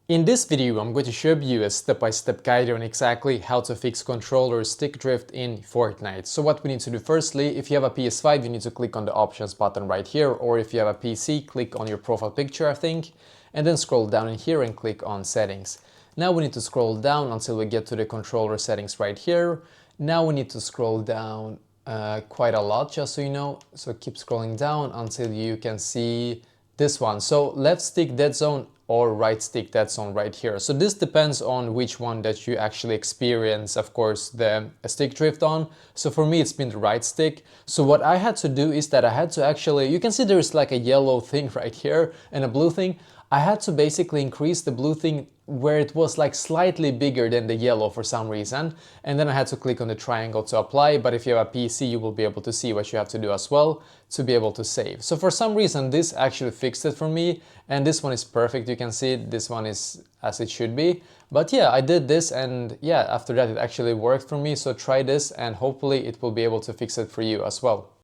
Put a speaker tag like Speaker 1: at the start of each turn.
Speaker 1: In this video, I'm going to show you a step-by-step guide on exactly how to fix controller stick drift in Fortnite. So what we need to do firstly, if you have a PS5, you need to click on the options button right here, or if you have a PC, click on your profile picture, I think, and then scroll down in here and click on settings. Now we need to scroll down until we get to the controller settings right here. Now we need to scroll down quite a lot, just so you know. So keep scrolling down until you can see this one. So left stick dead zone or right stick dead zone right here. So this depends on which one that you actually experience, of course, the stick drift on. So for me, it's been the right stick. So what I had to do is that I had to actually, you can see there's like a yellow thing right here and a blue thing. I had to basically increase the blue thing where it was like slightly bigger than the yellow for some reason, and then I had to click on the triangle to apply. But if you have a PC, you will be able to see what you have to do as well to be able to save. So for some reason this actually fixed it for me, and this one is perfect. You can see this one is as it should be. But yeah, I did this, and yeah, after that it actually worked for me. So try this and hopefully it will be able to fix it for you as well.